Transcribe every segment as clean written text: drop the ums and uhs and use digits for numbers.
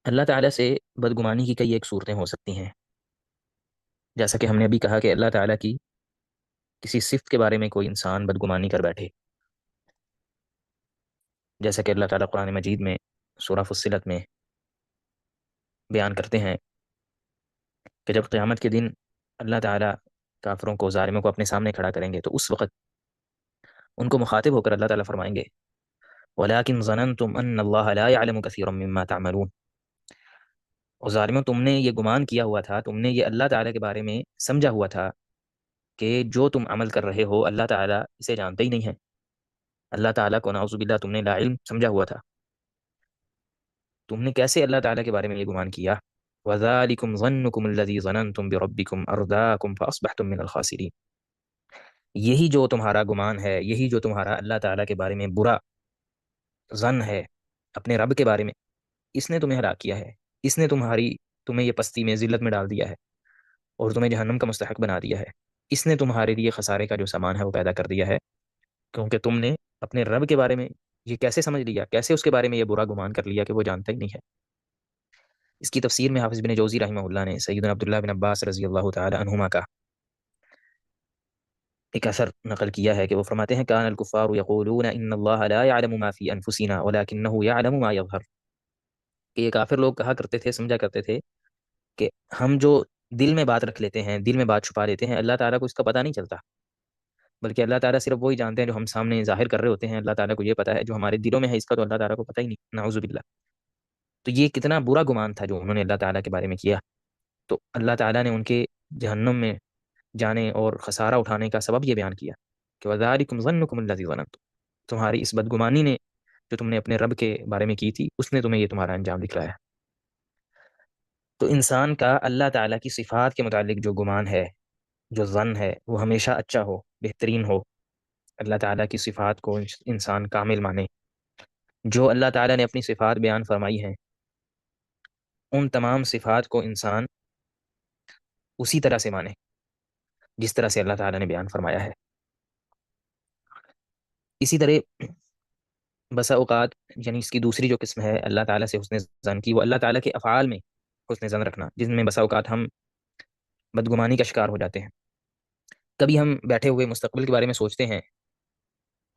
اللہ تعالیٰ سے بدگمانی کی کئی ایک صورتیں ہو سکتی ہیں، جیسا کہ ہم نے ابھی کہا کہ اللہ تعالیٰ کی کسی صفت کے بارے میں کوئی انسان بدگمانی کر بیٹھے، جیسا کہ اللہ تعالیٰ قرآن مجید میں سورہ فصلت میں بیان کرتے ہیں کہ جب قیامت کے دن اللہ تعالیٰ کافروں کو، ظالموں کو اپنے سامنے کھڑا کریں گے، تو اس وقت ان کو مخاطب ہو کر اللہ تعالیٰ فرمائیں گے وَلَٰكِنْ ظَنَنْتُمْ أَنَّ اللَّهَ لَا يَعْلَمُ كَثِيرًا مِّمَّا تَعْمَلُونَ، اور ظالموں، تم نے یہ گمان کیا ہوا تھا، تم نے یہ اللہ تعالیٰ کے بارے میں سمجھا ہوا تھا کہ جو تم عمل کر رہے ہو اللہ تعالیٰ اسے جانتے ہی نہیں ہے۔ اللہ تعالیٰ کو نعوذ باللہ تم نے لا علم سمجھا ہوا تھا۔ تم نے کیسے اللہ تعالیٰ کے بارے میں یہ گمان کیا؟ وَذَلِكُمْ ظَنُّكُمُ الَّذِي ظَنَنْتُمْ بِرَبِّكُمْ أَرْدَاكُمْ فَأَصْبَحْتُمْ مِنَ الْخَاسِرِينَ، یہی جو تمہارا گمان ہے، یہی جو تمہارا اللہ تعالیٰ کے بارے میں برا ظن ہے اپنے رب کے بارے میں، اس نے تمہیں ہلاک کیا ہے، اس نے تمہیں یہ پستی میں، ذلت میں ڈال دیا ہے اور تمہیں جہنم کا مستحق بنا دیا ہے۔ اس نے تمہارے لیے خسارے کا جو سامان ہے وہ پیدا کر دیا ہے، کیونکہ تم نے اپنے رب کے بارے میں یہ کیسے سمجھ لیا، کیسے اس کے بارے میں یہ برا گمان کر لیا کہ وہ جانتا ہی نہیں ہے۔ اس کی تفسیر میں حافظ بن جوزی رحمہ اللہ نے سیدنا عبداللہ بن عباس رضی اللہ تعالی عنہما کا ایک اثر نقل کیا ہے کہ وہ فرماتے ہیں کان الکفار یقولون ان اللہ لا يعلم ما فی انفسنا ولکنہ یعلم ما یظہر، کہ یہ کافر لوگ کہا کرتے تھے، سمجھا کرتے تھے کہ ہم جو دل میں بات رکھ لیتے ہیں، دل میں بات چھپا لیتے ہیں، اللہ تعالیٰ کو اس کا پتہ نہیں چلتا، بلکہ اللہ تعالیٰ صرف وہی جانتے ہیں جو ہم سامنے ظاہر کر رہے ہوتے ہیں۔ اللہ تعالیٰ کو یہ پتہ ہے جو ہمارے دلوں میں ہے، اس کا تو اللہ تعالیٰ کو پتہ ہی نہیں، نعوذ باللہ۔ تو یہ کتنا برا گمان تھا جو انہوں نے اللہ تعالیٰ کے بارے میں کیا۔ تو اللہ تعالیٰ نے ان کے جہنم میں جانے اور خسارہ اٹھانے کا سبب یہ بیان کیا کہ وَذَلِكُمْ ظَنُّكُمُ الَّذِي ظَنَنْتُمْ، تمہاری اس بدگمانی نے جو تم نے اپنے رب کے بارے میں کی تھی، اس نے تمہیں یہ تمہارا انجام دکھلایا۔ تو انسان کا اللہ تعالیٰ کی صفات کے متعلق جو گمان ہے، جو ظن ہے، وہ ہمیشہ اچھا ہو، بہترین ہو۔ اللہ تعالیٰ کی صفات کو انسان کامل مانے، جو اللہ تعالیٰ نے اپنی صفات بیان فرمائی ہیں ان تمام صفات کو انسان اسی طرح سے مانے جس طرح سے اللہ تعالیٰ نے بیان فرمایا ہے۔ اسی طرح بسا اوقات، یعنی اس کی دوسری جو قسم ہے اللہ تعالیٰ سے حسن ظن کی، وہ اللہ تعالیٰ کے افعال میں حسن ظن رکھنا، جن میں بسا اوقات ہم بدگمانی کا شکار ہو جاتے ہیں۔ کبھی ہم بیٹھے ہوئے مستقبل کے بارے میں سوچتے ہیں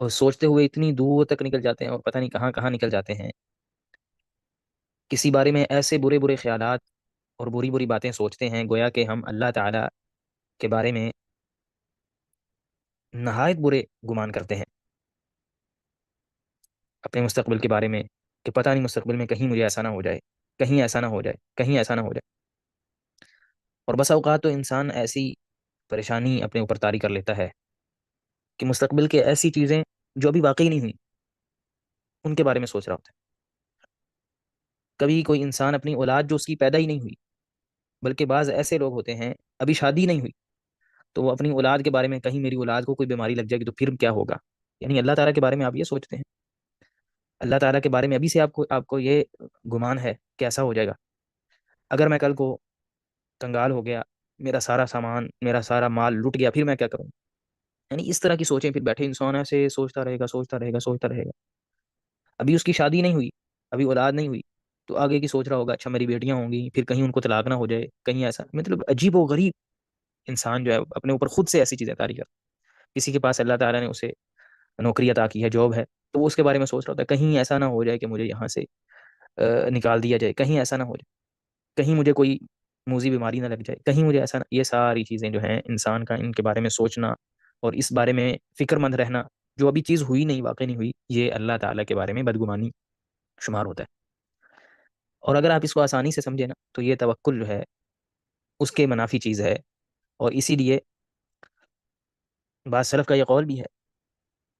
اور سوچتے ہوئے اتنی دور تک نکل جاتے ہیں اور پتہ نہیں کہاں کہاں نکل جاتے ہیں، کسی بارے میں ایسے برے برے خیالات اور بری بری باتیں سوچتے ہیں گویا کہ ہم اللہ تعالیٰ کے بارے میں نہایت برے گمان کرتے ہیں اپنے مستقبل کے بارے میں، کہ پتہ نہیں مستقبل میں کہیں مجھے ایسا نہ ہو جائے، کہیں ایسا نہ ہو جائے، کہیں ایسا نہ ہو جائے۔ اور بسا اوقات تو انسان ایسی پریشانی اپنے اوپر طاری کر لیتا ہے کہ مستقبل کے ایسی چیزیں جو ابھی واقعی نہیں ہوئی ان کے بارے میں سوچ رہا ہوتا ہے۔ کبھی کوئی انسان اپنی اولاد جو اس کی پیدا ہی نہیں ہوئی، بلکہ بعض ایسے لوگ ہوتے ہیں ابھی شادی نہیں ہوئی تو وہ اپنی اولاد کے بارے میں، کہیں میری اولاد کو کوئی بیماری لگ جائے گی تو پھر کیا ہوگا، یعنی اللہ تعالیٰ کے بارے میں آپ یہ سوچتے ہیں، اللہ تعالیٰ کے بارے میں ابھی سے آپ کو یہ گمان ہے کہ ایسا ہو جائے گا، اگر میں کل کو کنگال ہو گیا، میرا سارا سامان، میرا سارا مال لٹ گیا، پھر میں کیا کروں؟ یعنی اس طرح کی سوچیں پھر بیٹھے انسان ایسے سوچتا رہے گا، سوچتا رہے گا، سوچتا رہے گا۔ ابھی اس کی شادی نہیں ہوئی، ابھی اولاد نہیں ہوئی، تو آگے کی سوچ رہا ہوگا اچھا میری بیٹیاں ہوں گی، پھر کہیں ان کو طلاق نہ ہو جائے، کہیں ایسا، مطلب عجیب و غریب انسان جو ہے اپنے اوپر خود سے ایسی چیزیں طاری کر۔ کسی کے پاس اللہ تعالیٰ نے اسے نوکری عطا کی ہے، جاب ہے، تو وہ اس کے بارے میں سوچ رہا ہوتا ہے کہیں ایسا نہ ہو جائے کہ مجھے یہاں سے نکال دیا جائے، کہیں ایسا نہ ہو جائے، کہیں مجھے کوئی موذی بیماری نہ لگ جائے، کہیں مجھے ایسا نہ، یہ ساری چیزیں جو ہیں انسان کا ان کے بارے میں سوچنا اور اس بارے میں فکر مند رہنا، جو ابھی چیز ہوئی نہیں، واقع نہیں ہوئی، یہ اللہ تعالیٰ کے بارے میں بدگمانی شمار ہوتا ہے۔ اور اگر آپ اس کو آسانی سے سمجھیں نا تو یہ توکل جو ہے اس کے منافی چیز ہے، اور اسی لیے بعض سلف کا یہ قول بھی ہے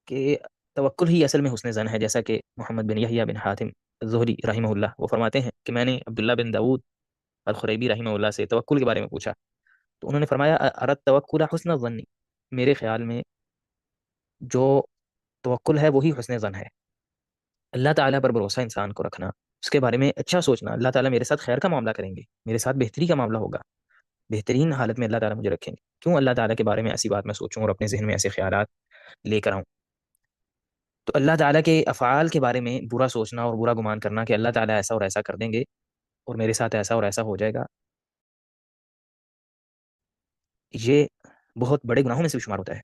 کہ توکل ہی اصل میں حسن ظن ہے، جیسا کہ محمد بن یحییٰ بن حاتم الزہری رحمہ اللہ وہ فرماتے ہیں کہ میں نے عبداللہ بن داود الخریبی رحمہ اللہ سے توکل کے بارے میں پوچھا، تو انہوں نے فرمایا ارت توکل حسن الظن، میرے خیال میں جو توکل ہے وہی حسن ظن ہے، اللہ تعالیٰ پر بھروسہ انسان کو رکھنا، اس کے بارے میں اچھا سوچنا، اللہ تعالیٰ میرے ساتھ خیر کا معاملہ کریں گے، میرے ساتھ بہتری کا معاملہ ہوگا، بہترین حالت میں اللہ تعالیٰ مجھے رکھیں گے، کیوں اللہ تعالیٰ کے بارے میں ایسی بات میں سوچوں اور اپنے ذہن میں ایسے خیالات لے کر آؤں۔ تو اللہ تعالیٰ کے افعال کے بارے میں برا سوچنا اور برا گمان کرنا کہ اللہ تعالیٰ ایسا اور ایسا کر دیں گے، اور میرے ساتھ ایسا اور ایسا ہو جائے گا، یہ بہت بڑے گناہوں میں سے بھی شمار ہوتا ہے.